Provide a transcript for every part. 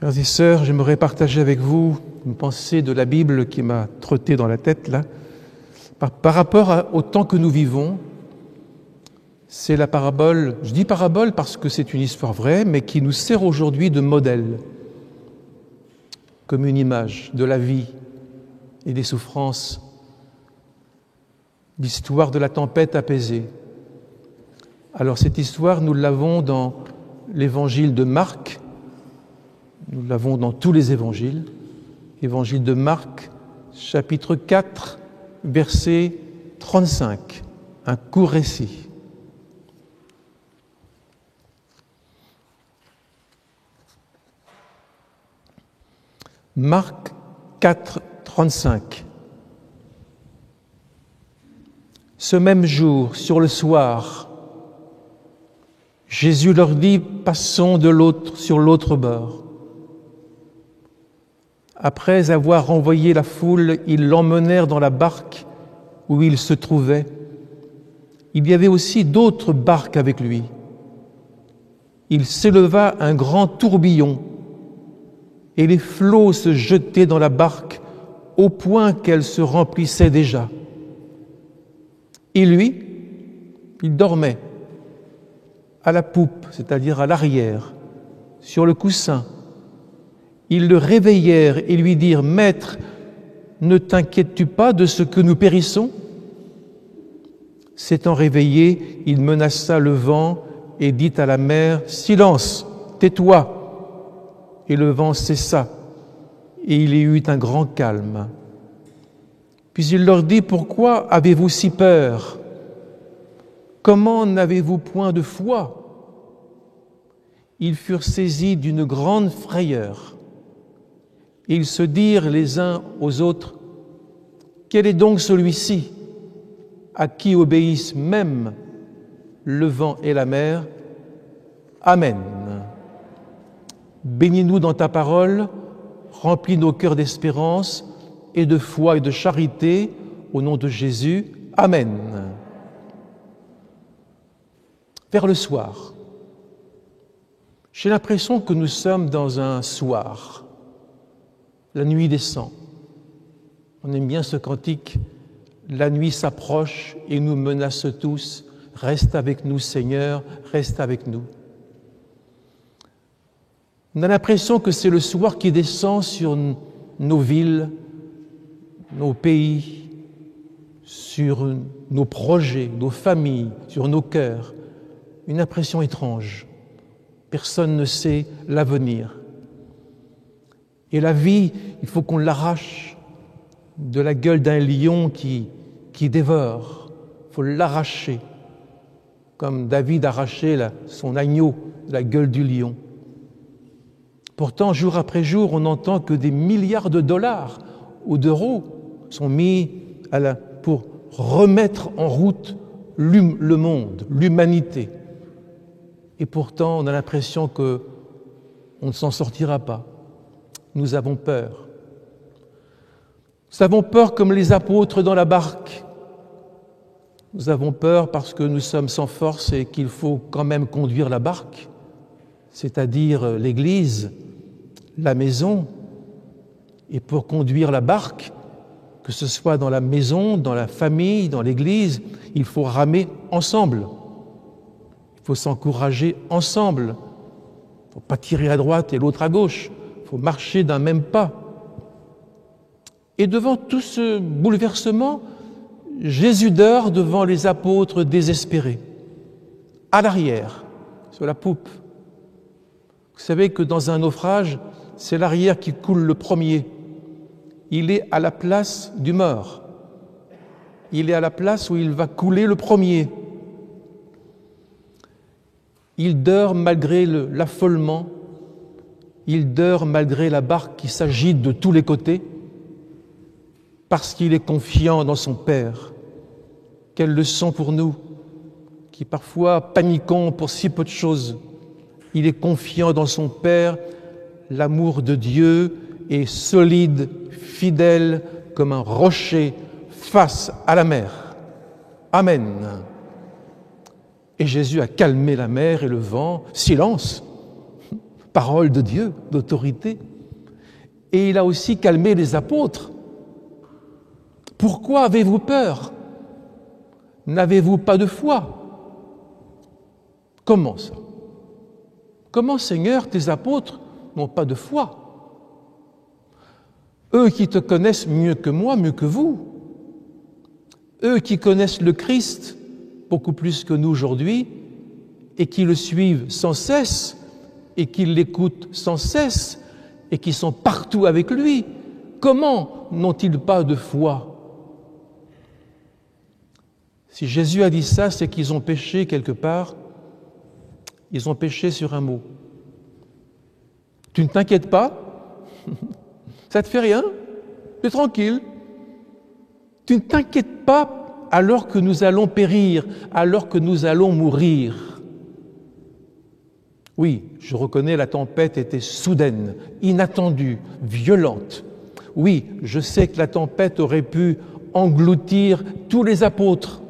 Frères et sœurs, j'aimerais partager avec vous une pensée de la Bible qui m'a trotté dans la tête là. Par rapport au temps que nous vivons, c'est la parabole, je dis parabole parce que c'est une histoire vraie, mais qui nous sert aujourd'hui de modèle, comme une image de la vie et des souffrances, l'histoire de la tempête apaisée. Alors cette histoire, nous l'avons dans l'évangile de Marc, nous l'avons dans tous les évangiles. Évangile de Marc, chapitre 4, verset 35, un court récit. Marc 4, 35. Ce même jour, sur le soir, Jésus leur dit, passons sur l'autre bord. Après avoir envoyé la foule, ils l'emmenèrent dans la barque où il se trouvait. Il y avait aussi d'autres barques avec lui. Il s'éleva un grand tourbillon et les flots se jetaient dans la barque au point qu'elle se remplissait déjà. Et lui, il dormait à la poupe, c'est-à-dire à l'arrière, sur le coussin. Ils le réveillèrent et lui dirent « Maître, ne t'inquiètes-tu pas de ce que nous périssons ?» S'étant réveillé, il menaça le vent et dit à la mer « Silence, tais-toi !» Et le vent cessa, et il y eut un grand calme. Puis il leur dit « Pourquoi avez-vous si peur ? Comment n'avez-vous point de foi ?» Ils furent saisis d'une grande frayeur. Ils se dirent les uns aux autres, « Quel est donc celui-ci à qui obéissent même le vent et la mer ? Amen. Bénis-nous dans ta parole, remplis nos cœurs d'espérance et de foi et de charité, au nom de Jésus. Amen. » Vers le soir, j'ai l'impression que nous sommes dans un soir. La nuit descend. On aime bien ce cantique. La nuit s'approche et nous menace tous. Reste avec nous, Seigneur, reste avec nous. On a l'impression que c'est le soir qui descend sur nos villes, nos pays, sur nos projets, nos familles, sur nos cœurs. Une impression étrange. Personne ne sait l'avenir. Et la vie, il faut qu'on l'arrache de la gueule d'un lion qui dévore. Il faut l'arracher, comme David arrachait son agneau de la gueule du lion. Pourtant, jour après jour, on entend que des milliards de dollars ou d'euros sont mis pour remettre en route le monde, l'humanité. Et pourtant, on a l'impression qu'on ne s'en sortira pas. Nous avons peur. Nous avons peur comme les apôtres dans la barque. Nous avons peur parce que nous sommes sans force et qu'il faut quand même conduire la barque, c'est-à-dire l'église, la maison. Et pour conduire la barque, que ce soit dans la maison, dans la famille, dans l'église, il faut ramer ensemble. Il faut s'encourager ensemble. Il ne faut pas tirer à droite et l'autre à gauche. Il faut marcher d'un même pas. Et devant tout ce bouleversement, Jésus dort devant les apôtres désespérés, à l'arrière, sur la poupe. Vous savez que dans un naufrage, c'est l'arrière qui coule le premier. Il est à la place du mort. Il est à la place où il va couler le premier. Il dort malgré l'affolement. Il dort malgré la barque qui s'agite de tous les côtés, parce qu'il est confiant dans son Père. Quelle leçon pour nous, qui parfois paniquons pour si peu de choses. Il est confiant dans son Père. L'amour de Dieu est solide, fidèle, comme un rocher face à la mer. Amen. Et Jésus a calmé la mer et le vent. Silence. parole de Dieu, d'autorité. Et il a aussi calmé les apôtres. Pourquoi avez-vous peur? N'avez-vous pas de foi? Comment ça? Comment, Seigneur, tes apôtres n'ont pas de foi? Eux qui te connaissent mieux que moi, mieux que vous, eux qui connaissent le Christ beaucoup plus que nous aujourd'hui et qui le suivent sans cesse et qui l'écoutent sans cesse et qui sont partout avec lui, comment n'ont-ils pas de foi? Si Jésus a dit ça, c'est qu'ils ont péché quelque part. Ils ont péché sur un mot. Tu ne t'inquiètes pas, ça ne te fait rien, tu es tranquille. Tu ne t'inquiètes pas alors que nous allons périr, alors que nous allons mourir. Oui, je reconnais, la tempête était soudaine, inattendue, violente. Oui, je sais que la tempête aurait pu engloutir tous les apôtres.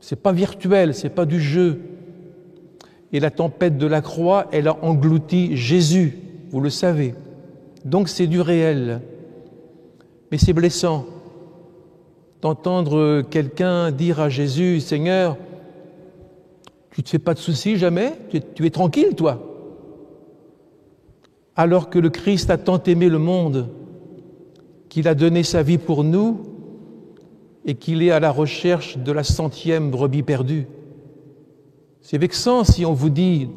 C'est pas virtuel, c'est pas du jeu. Et la tempête de la croix, elle a englouti Jésus, vous le savez. Donc c'est du réel. Mais c'est blessant d'entendre quelqu'un dire à Jésus, « Seigneur, tu ne te fais pas de soucis jamais, tu es tranquille, toi. » Alors que le Christ a tant aimé le monde, qu'il a donné sa vie pour nous et qu'il est à la recherche de la 100e brebis perdue. C'est vexant si on vous dit,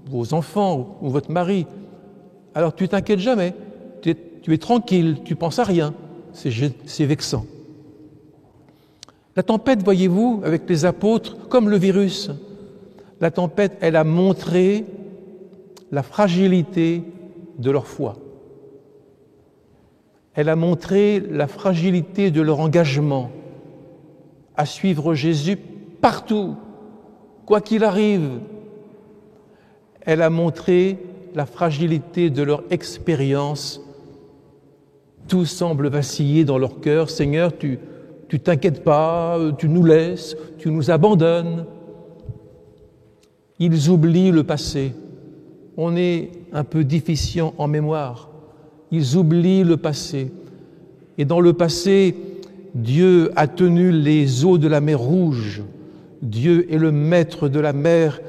vos enfants ou votre mari, « Alors tu t'inquiètes jamais, tu es tranquille, tu penses à rien. » C'est vexant. La tempête, voyez-vous, avec les apôtres, comme le virus, la tempête, elle a montré la fragilité de leur foi. Elle a montré la fragilité de leur engagement à suivre Jésus partout, quoi qu'il arrive. Elle a montré la fragilité de leur expérience. Tout semble vaciller dans leur cœur. Seigneur, tu t'inquiètes pas, tu nous laisses, tu nous abandonnes. Ils oublient le passé. On est un peu déficient en mémoire. Ils oublient le passé. Et dans le passé, Dieu a tenu les eaux de la mer Rouge. Dieu est le maître de la mer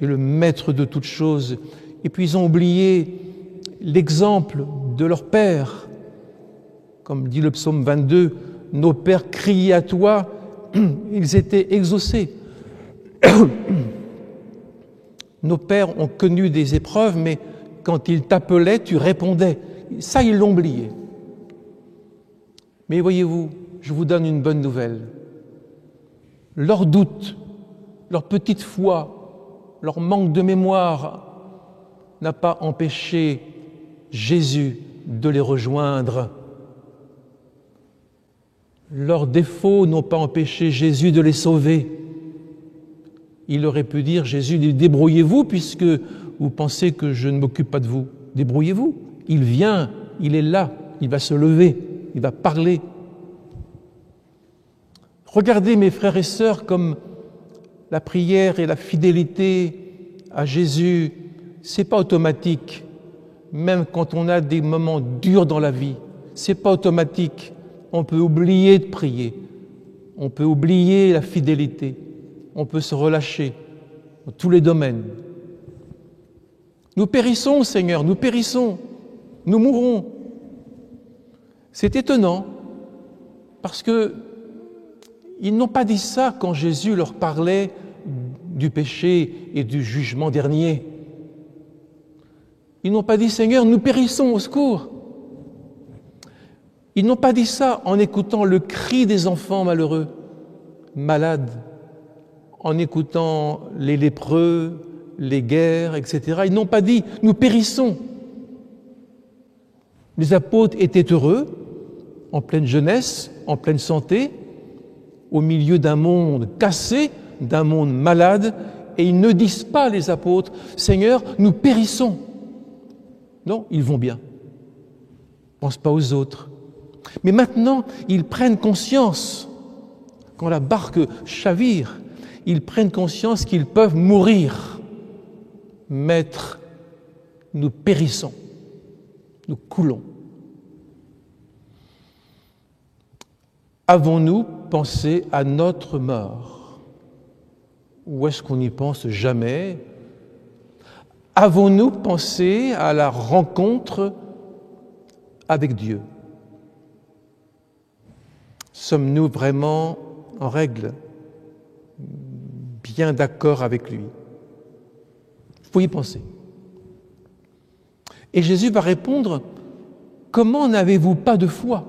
et le maître de toutes choses. Et puis ils ont oublié l'exemple de leur Père. Comme dit le psaume 22, « Nos pères criaient à toi, ils étaient exaucés. » Nos pères ont connu des épreuves, mais quand ils t'appelaient, tu répondais. Ça, ils l'ont oublié. Mais voyez-vous, je vous donne une bonne nouvelle. Leur doute, leur petite foi, leur manque de mémoire n'a pas empêché Jésus de les rejoindre. Leurs défauts n'ont pas empêché Jésus de les sauver. Il aurait pu dire, Jésus, débrouillez-vous puisque vous pensez que je ne m'occupe pas de vous. Débrouillez-vous. Il vient, il est là, il va se lever, il va parler. Regardez, mes frères et sœurs, comme la prière et la fidélité à Jésus, c'est pas automatique. Même quand on a des moments durs dans la vie, c'est pas automatique. On peut oublier de prier, on peut oublier la fidélité, on peut se relâcher dans tous les domaines. Nous périssons, Seigneur, nous périssons, nous mourrons. C'est étonnant, parce que ils n'ont pas dit ça quand Jésus leur parlait du péché et du jugement dernier. Ils n'ont pas dit, Seigneur, nous périssons, au secours. Ils n'ont pas dit ça en écoutant le cri des enfants malheureux, malades, en écoutant les lépreux, les guerres, etc. Ils n'ont pas dit « nous périssons ». Les apôtres étaient heureux, en pleine jeunesse, en pleine santé, au milieu d'un monde cassé, d'un monde malade, et ils ne disent pas, les apôtres, « Seigneur, nous périssons ». Non, ils vont bien. Ils ne pensent pas aux autres. Mais maintenant, ils prennent conscience, quand la barque chavire, ils prennent conscience qu'ils peuvent mourir. Maître, nous périssons, nous coulons. Avons-nous pensé à notre mort? Ou est-ce qu'on n'y pense jamais? Avons-nous pensé à la rencontre avec Dieu? Sommes-nous vraiment en règle, bien d'accord avec lui? Il faut y penser. Et Jésus va répondre, « Comment n'avez-vous pas de foi ?»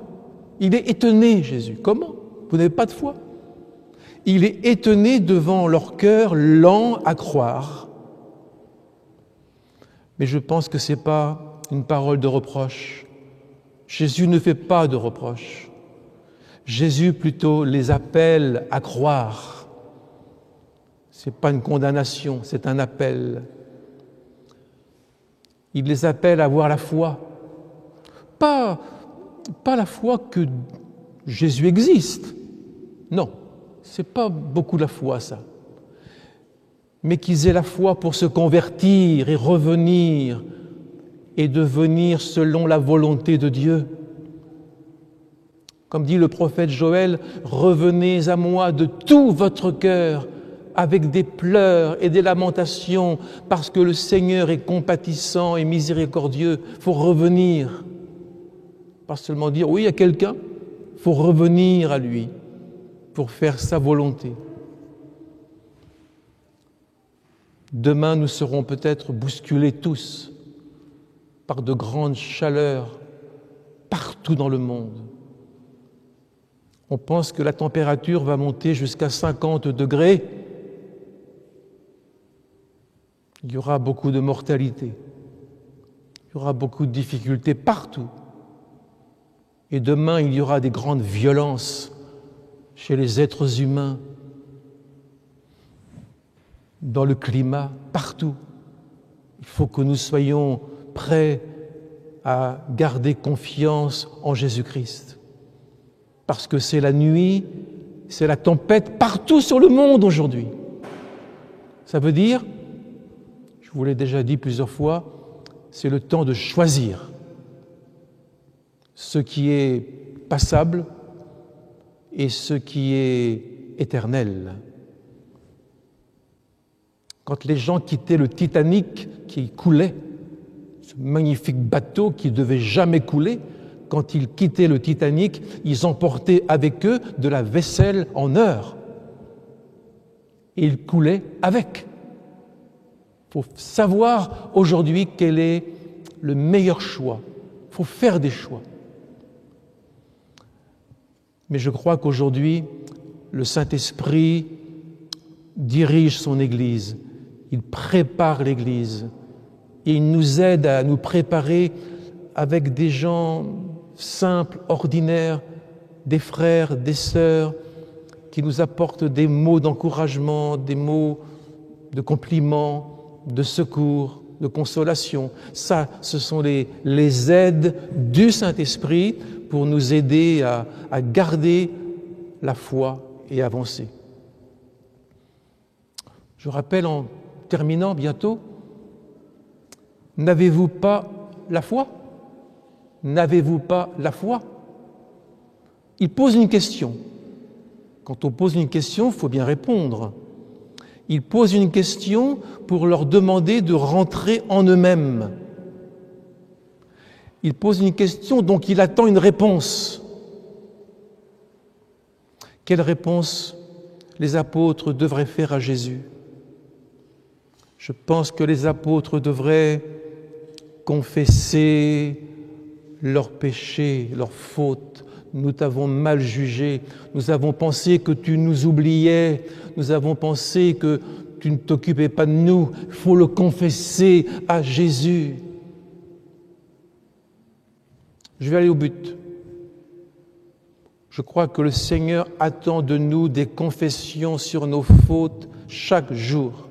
Il est étonné, Jésus. Comment? Vous n'avez pas de foi? Il est étonné devant leur cœur lent à croire. Mais je pense que ce n'est pas une parole de reproche. Jésus ne fait pas de reproche. Jésus plutôt les appelle à croire. Ce n'est pas une condamnation, c'est un appel. Il les appelle à avoir la foi. Pas la foi que Jésus existe. Non, ce n'est pas beaucoup la foi, ça. Mais qu'ils aient la foi pour se convertir et revenir et devenir selon la volonté de Dieu. Comme dit le prophète Joël, « Revenez à moi de tout votre cœur, avec des pleurs et des lamentations, parce que le Seigneur est compatissant et miséricordieux. » Il faut revenir. Pas seulement dire « oui, il y a quelqu'un », il faut revenir à lui pour faire sa volonté. Demain, nous serons peut-être bousculés tous par de grandes chaleurs partout dans le monde. On pense que la température va monter jusqu'à 50 degrés. Il y aura beaucoup de mortalité. Il y aura beaucoup de difficultés partout. Et demain, il y aura des grandes violences chez les êtres humains, dans le climat, partout. Il faut que nous soyons prêts à garder confiance en Jésus-Christ. Parce que c'est la nuit, c'est la tempête partout sur le monde aujourd'hui. Ça veut dire, je vous l'ai déjà dit plusieurs fois, c'est le temps de choisir ce qui est passable et ce qui est éternel. Quand les gens quittaient le Titanic qui coulait, ce magnifique bateau qui ne devait jamais couler, quand ils quittaient le Titanic, ils emportaient avec eux de la vaisselle en or. Et ils coulaient avec. Il faut savoir aujourd'hui quel est le meilleur choix. Il faut faire des choix. Mais je crois qu'aujourd'hui, le Saint-Esprit dirige son Église. Il prépare l'Église. Et il nous aide à nous préparer avec des gens simples, ordinaires, des frères, des sœurs, qui nous apportent des mots d'encouragement, des mots de compliments, de secours, de consolation. Ça, ce sont les aides du Saint-Esprit pour nous aider à garder la foi et avancer. Je rappelle en terminant bientôt, n'avez-vous pas la foi? N'avez-vous pas la foi? Il pose une question. Quand on pose une question, il faut bien répondre. Il pose une question pour leur demander de rentrer en eux-mêmes. Il pose une question, donc il attend une réponse. Quelle réponse les apôtres devraient faire à Jésus? Je pense que les apôtres devraient confesser leurs péchés, leurs fautes. Nous t'avons mal jugé, nous avons pensé que tu nous oubliais, nous avons pensé que tu ne t'occupais pas de nous. Il faut le confesser à Jésus. Je vais aller au but. Je crois que le Seigneur attend de nous des confessions sur nos fautes chaque jour.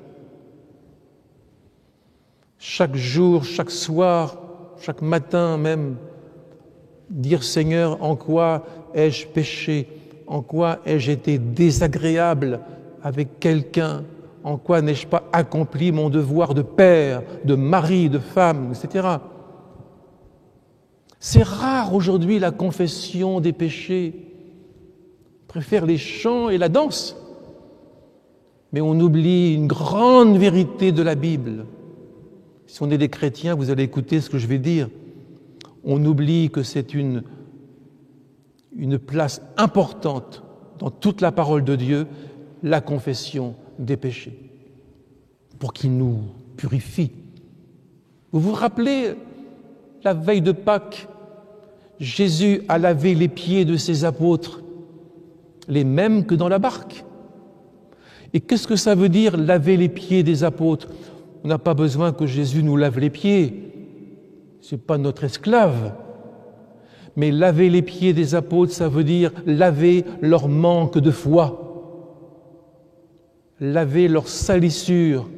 Chaque jour, chaque soir, chaque matin même, dire Seigneur, en quoi ai-je péché? En quoi ai-je été désagréable avec quelqu'un? En quoi n'ai-je pas accompli mon devoir de père, de mari, de femme, etc. C'est rare aujourd'hui la confession des péchés. On préfère les chants et la danse. Mais on oublie une grande vérité de la Bible. Si on est des chrétiens, vous allez écouter ce que je vais dire. On oublie que c'est une place importante dans toute la parole de Dieu, la confession des péchés, pour qu'il nous purifie. Vous vous rappelez, la veille de Pâques, Jésus a lavé les pieds de ses apôtres, les mêmes que dans la barque. Et qu'est-ce que ça veut dire, laver les pieds des apôtres? On n'a pas besoin que Jésus nous lave les pieds, ce n'est pas notre esclave. Mais laver les pieds des apôtres, ça veut dire laver leur manque de foi, laver leur salissure,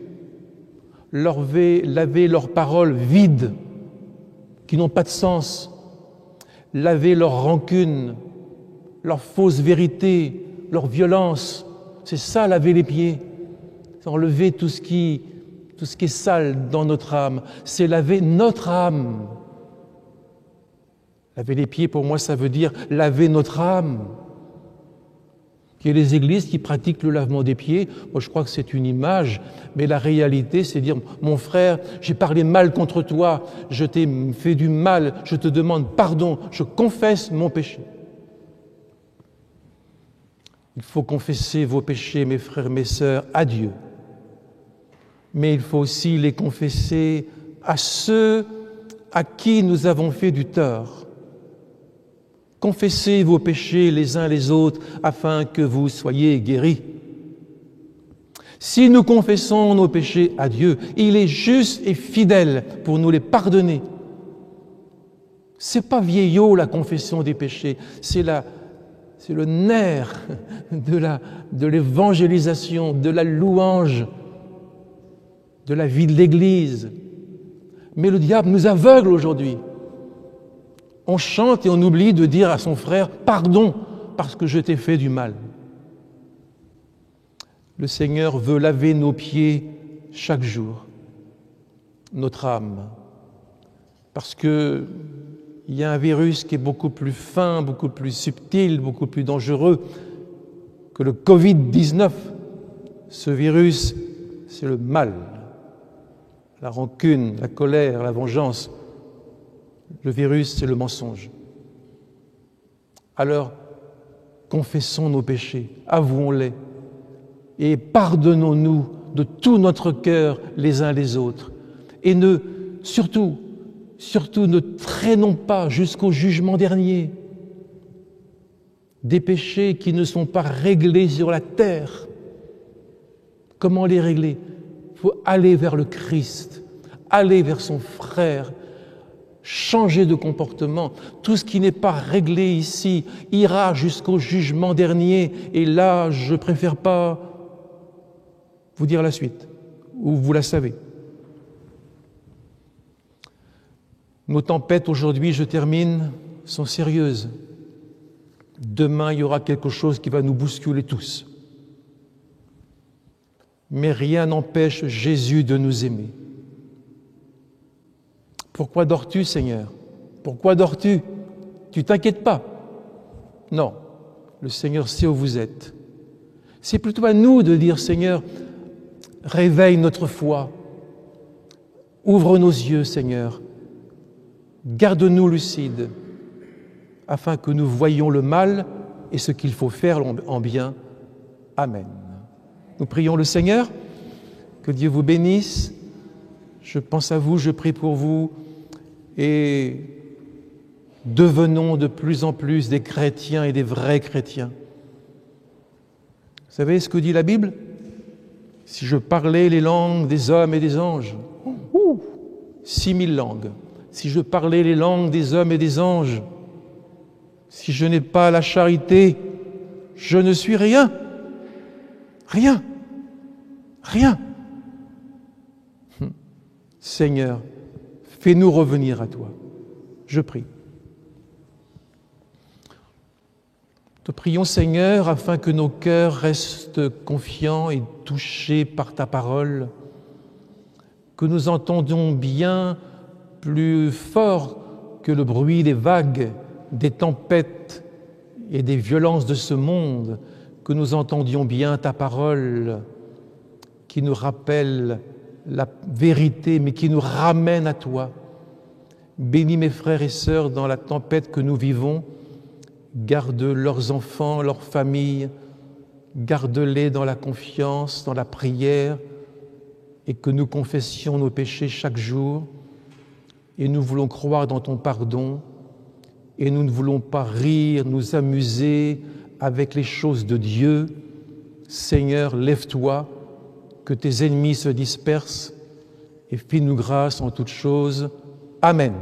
laver leurs paroles vides, qui n'ont pas de sens, laver leur rancune, leur fausse vérité, leur violence. C'est ça, laver les pieds. C'est enlever tout ce qui est sale dans notre âme. C'est laver notre âme. Laver les pieds, pour moi, ça veut dire laver notre âme. Il y a des églises qui pratiquent le lavement des pieds. Moi, je crois que c'est une image, mais la réalité, c'est dire, mon frère, j'ai parlé mal contre toi, je t'ai fait du mal, je te demande pardon, je confesse mon péché. Il faut confesser vos péchés, mes frères, mes sœurs, à Dieu. Mais il faut aussi les confesser à ceux à qui nous avons fait du tort. Confessez vos péchés les uns les autres afin que vous soyez guéris. Si nous confessons nos péchés à Dieu, il est juste et fidèle pour nous les pardonner. C'est pas vieillot la confession des péchés, c'est le nerf de l'évangélisation, de la louange, de la vie de l'Église. Mais le diable nous aveugle aujourd'hui. On chante et on oublie de dire à son frère « Pardon, parce que je t'ai fait du mal ». Le Seigneur veut laver nos pieds chaque jour, notre âme, parce qu'il y a un virus qui est beaucoup plus fin, beaucoup plus subtil, beaucoup plus dangereux que le Covid-19. Ce virus, c'est le mal, la rancune, la colère, la vengeance. Le virus, c'est le mensonge. Alors, confessons nos péchés, avouons-les, et pardonnons-nous de tout notre cœur les uns les autres. Et surtout, ne traînons pas jusqu'au jugement dernier des péchés qui ne sont pas réglés sur la terre. Comment les régler? Il faut aller vers le Christ, aller vers son frère, changer de comportement. Tout ce qui n'est pas réglé ici ira jusqu'au jugement dernier. Et là, je préfère pas vous dire la suite, ou vous la savez. Nos tempêtes aujourd'hui, je termine, sont sérieuses. Demain, il y aura quelque chose qui va nous bousculer tous. Mais rien n'empêche Jésus de nous aimer. Pourquoi dors-tu, Seigneur? Pourquoi dors-tu? Tu t'inquiètes pas? Non, le Seigneur sait où vous êtes. C'est plutôt à nous de dire, Seigneur, réveille notre foi, ouvre nos yeux, Seigneur, garde-nous lucides, afin que nous voyions le mal et ce qu'il faut faire en bien. Amen. Nous prions le Seigneur, que Dieu vous bénisse. Je pense à vous, je prie pour vous, et devenons de plus en plus des chrétiens et des vrais chrétiens. Vous savez ce que dit la Bible? Si je parlais les langues des hommes et des anges, 6000 langues. Si je parlais les langues des hommes et des anges, si je n'ai pas la charité, je ne suis rien. Rien. Rien. Seigneur, fais-nous revenir à toi. Je prie. Te prions, Seigneur, afin que nos cœurs restent confiants et touchés par ta parole, que nous entendions bien plus fort que le bruit des vagues, des tempêtes et des violences de ce monde, que nous entendions bien ta parole qui nous rappelle la vérité, mais qui nous ramène à toi. Bénis mes frères et sœurs dans la tempête que nous vivons. Garde leurs enfants, leurs familles, garde-les dans la confiance, dans la prière, et que nous confessions nos péchés chaque jour. Et nous voulons croire dans ton pardon, et nous ne voulons pas rire, nous amuser avec les choses de Dieu. Seigneur, lève-toi, que tes ennemis se dispersent, et fais-nous grâce en toutes choses. Amen.